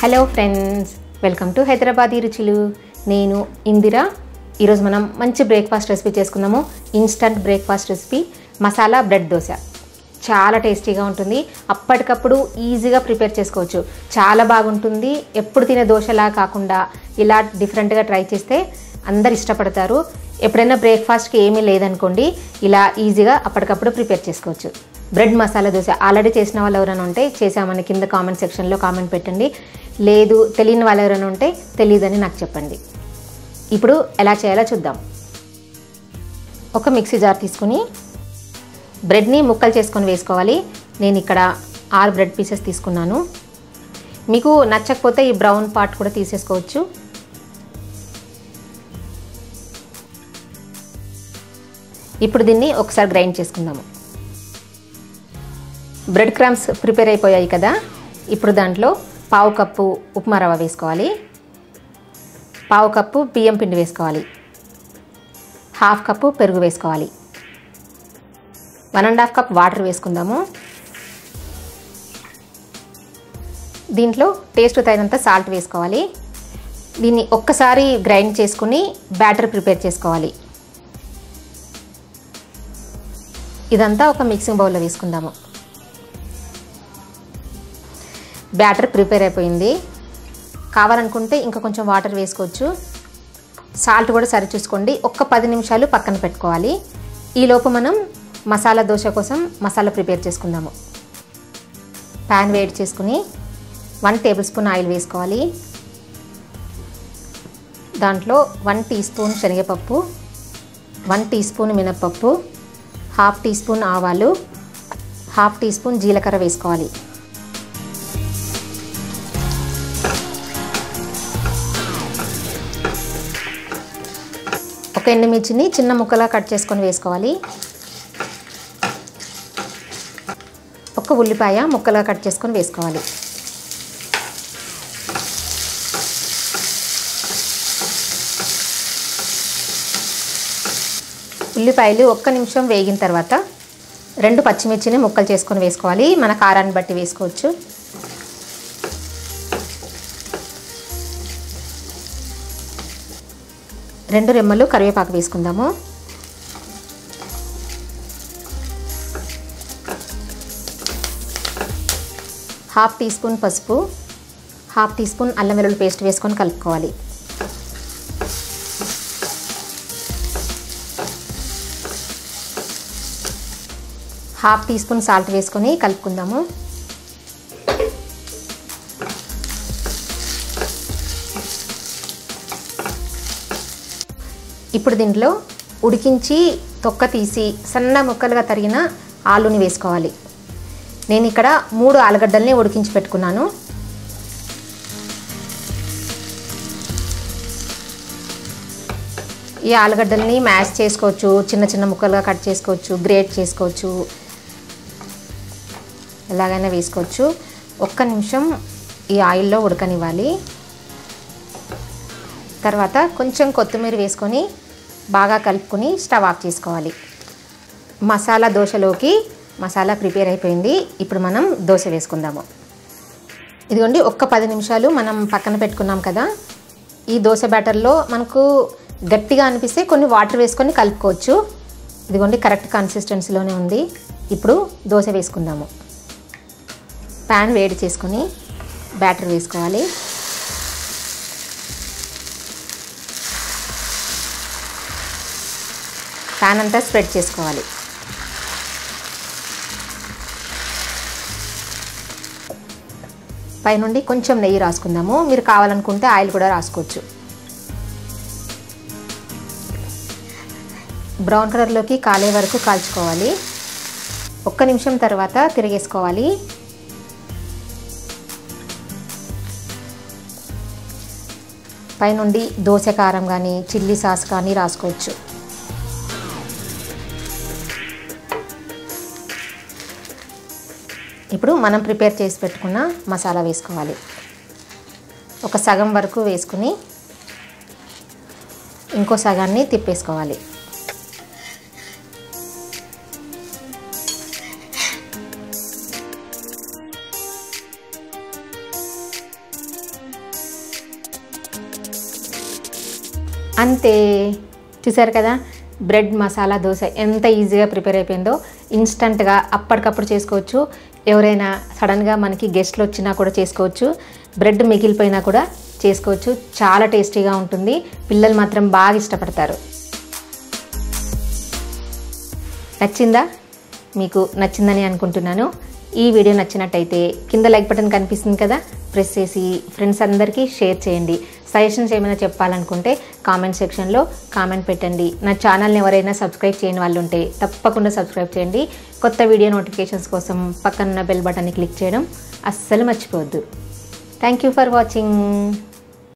Hello friends, welcome to Hyderabadi రుచులు. నేను ఇందిరా. ఈరోజు మనం మంచి బ్రేక్ఫాస్ట్ రెసిపీ చేసుకుందాము. Instant breakfast recipe masala bread dosa. చాలా టేస్టీగా ఉంటుంది. అప్పటికప్పుడు ఈజీగా ప్రిపేర్ చేసుకోవచ్చు. చాలా బాగుంటుంది. ఎప్పుడు తినే దోశలా కాకుండా ఇలా డిఫరెంట్గా ట్రై చేస్తే అందరు ఇష్టపడతారు. ఎప్పుడైనా బ్రేక్ఫాస్ట్కి ఏమీ లేదనుకోండి, ఇలా ఈజీగా అప్పటికప్పుడు ప్రిపేర్ చేసుకోవచ్చు. బ్రెడ్ మసాలా దోశ ఆల్రెడీ చేసిన వాళ్ళు ఎవరైనా ఉంటే చేసామని కింద కామెంట్ సెక్షన్లో కామెంట్ పెట్టండి. లేదు తెలియని వాళ్ళు ఎవరైనా ఉంటే తెలియదని నాకు చెప్పండి. ఇప్పుడు ఎలా చేయాలో చూద్దాం. ఒక మిక్సీ జార్ తీసుకుని బ్రెడ్ని ముక్కలు చేసుకొని వేసుకోవాలి. నేను ఇక్కడ 6 బ్రెడ్ పీసెస్ తీసుకున్నాను. మీకు నచ్చకపోతే ఈ బ్రౌన్ పార్ట్ కూడా తీసేసుకోవచ్చు. ఇప్పుడు దీన్ని ఒకసారి గ్రైండ్ చేసుకుందాము. బ్రెడ్ క్రమ్స్ ప్రిపేర్ అయిపోయాయి కదా. ఇప్పుడు దాంట్లో 1/2 కప్పు ఉప్మా రవ్వ వేసుకోవాలి, 1/2 కప్పు బియ్యం పిండి వేసుకోవాలి, 1/2 కప్పు పెరుగు వేసుకోవాలి, 1.5 కప్ వాటర్ వేసుకుందాము. దీంట్లో టేస్ట్ తగినంత సాల్ట్ వేసుకోవాలి. దీన్ని ఒక్కసారి గ్రైండ్ చేసుకుని బ్యాటర్ ప్రిపేర్ చేసుకోవాలి. ఇదంతా ఒక మిక్సింగ్ బౌల్లో వేసుకుందాము. బ్యాటర్ ప్రిపేర్ అయిపోయింది. కావాలనుకుంటే ఇంకా కొంచెం వాటర్ వేసుకోవచ్చు. సాల్ట్ కూడా సరి చూసుకోండి. ఒక్క 10 నిమిషాలు పక్కన పెట్టుకోవాలి. ఈలోపు మనం మసాలా దోశ కోసం మసాలా ప్రిపేర్ చేసుకుందాము. ప్యాన్ వేడి చేసుకుని 1 టేబుల్ స్పూన్ ఆయిల్ వేసుకోవాలి. దాంట్లో 1 టీ స్పూన్ శనగపప్పు, 1 టీ స్పూన్ మినప్పప్పు, 1/2 టీ స్పూన్ ఆవాలు, 1/2 టీ స్పూన్ జీలకర్ర వేసుకోవాలి. ఒక ఎండుమిర్చిని చిన్న ముక్కలా కట్ చేసుకొని వేసుకోవాలి. ఒక ఉల్లిపాయ ముక్కలా కట్ చేసుకొని వేసుకోవాలి. ఉల్లిపాయలు 1 నిమిషం వేగిన తర్వాత 2 పచ్చిమిర్చిని ముక్కలు చేసుకొని వేసుకోవాలి. మన కారాన్ని బట్టి వేసుకోవచ్చు. రెండు రెమ్మలు కరివేపాకు వేసుకుందాము. హాఫ్ టీ స్పూన్ పసుపు, 1/2 టీ స్పూన్ అల్లం వెల్లుల్లి పేస్ట్ వేసుకొని కలుపుకోవాలి. హాఫ్ టీ స్పూన్ సాల్ట్ వేసుకొని కలుపుకుందాము. ఇప్పుడు దీంట్లో ఉడికించి తొక్క తీసి సన్న ముక్కలుగా తరిగిన ఆలుని వేసుకోవాలి. నేను ఇక్కడ 3 ఆలుగడ్డల్ని ఉడికించి పెట్టుకున్నాను. ఈ ఆలుగడ్డల్ని మ్యాష్ చేసుకోవచ్చు, చిన్న చిన్న ముక్కలుగా కట్ చేసుకోవచ్చు, గ్రేట్ చేసుకోవచ్చు, ఎలాగైనా వేసుకోవచ్చు. 1 నిమిషం ఈ ఆయిల్లో ఉడకనివ్వాలి. తర్వాత కొంచెం కొత్తిమీర వేసుకొని బాగా కలుపుకొని స్టవ్ ఆఫ్ చేసుకోవాలి. మసాలా దోశలోకి మసాలా ప్రిపేర్ అయిపోయింది. ఇప్పుడు మనం దోశ వేసుకుందాము. ఇదిగోండి, 10 నిమిషాలు మనం పక్కన పెట్టుకున్నాం కదా. ఈ దోశ బ్యాటర్లో మనకు గట్టిగా అనిపిస్తే కొన్ని వాటర్ వేసుకొని కలుపుకోవచ్చు. ఇదిగోండి, కరెక్ట్ కన్సిస్టెన్సీలోనే ఉంది. ఇప్పుడు దోశ వేసుకుందాము. ప్యాన్ వేడి చేసుకొని బ్యాటర్ వేసుకోవాలి. ప్యాన్ అంతా స్ప్రెడ్ చేసుకోవాలి. పైనుండి కొంచెం నెయ్యి రాసుకుందాము. మీరు కావాలనుకుంటే ఆయిల్ కూడా రాసుకోవచ్చు. బ్రౌన్ కలర్లోకి కాలే వరకు కాల్చుకోవాలి. 1 నిమిషం తర్వాత తిరిగేసుకోవాలి. పైనుండి దోశ కారం కానీ చిల్లీ సాస్ కానీ రాసుకోవచ్చు. ఇప్పుడు మనం ప్రిపేర్ చేసి పెట్టుకున్న మసాలా వేసుకోవాలి. ఒక సగం వరకు వేసుకుని ఇంకో సగాన్ని తిప్పేసుకోవాలి. అంతే, చూసారు కదా బ్రెడ్ మసాలా దోశ ఎంత ఈజీగా ప్రిపేర్ అయిపోయిందో. ఇన్స్టంట్గా అప్పటికప్పుడు చేసుకోవచ్చు. ఎవరైనా సడన్గా మనకి గెస్ట్లు వచ్చినా కూడా చేసుకోవచ్చు. బ్రెడ్ మిగిలిపోయినా కూడా చేసుకోవచ్చు. చాలా టేస్టీగా ఉంటుంది. పిల్లలు మాత్రం బాగా ఇష్టపడతారు. నచ్చిందా? మీకు నచ్చిందని అనుకుంటున్నాను. ఈ వీడియో నచ్చినట్టయితే కింద లైక్ బటన్ కనిపిస్తుంది కదా, ప్రెస్ చేసి ఫ్రెండ్స్ అందరికీ షేర్ చేయండి. సజెషన్స్ ఏమైనా చెప్పాలనుకుంటే కామెంట్ సెక్షన్లో కామెంట్ పెట్టండి. నా ఛానల్ని ఎవరైనా సబ్స్క్రైబ్ చేయని వాళ్ళు ఉంటే తప్పకుండా సబ్స్క్రైబ్ చేయండి. కొత్త వీడియో నోటిఫికేషన్స్ కోసం పక్కనున్న బెల్ బటన్ని క్లిక్ చేయడం అస్సలు మర్చిపోవద్దు. Thank you for watching.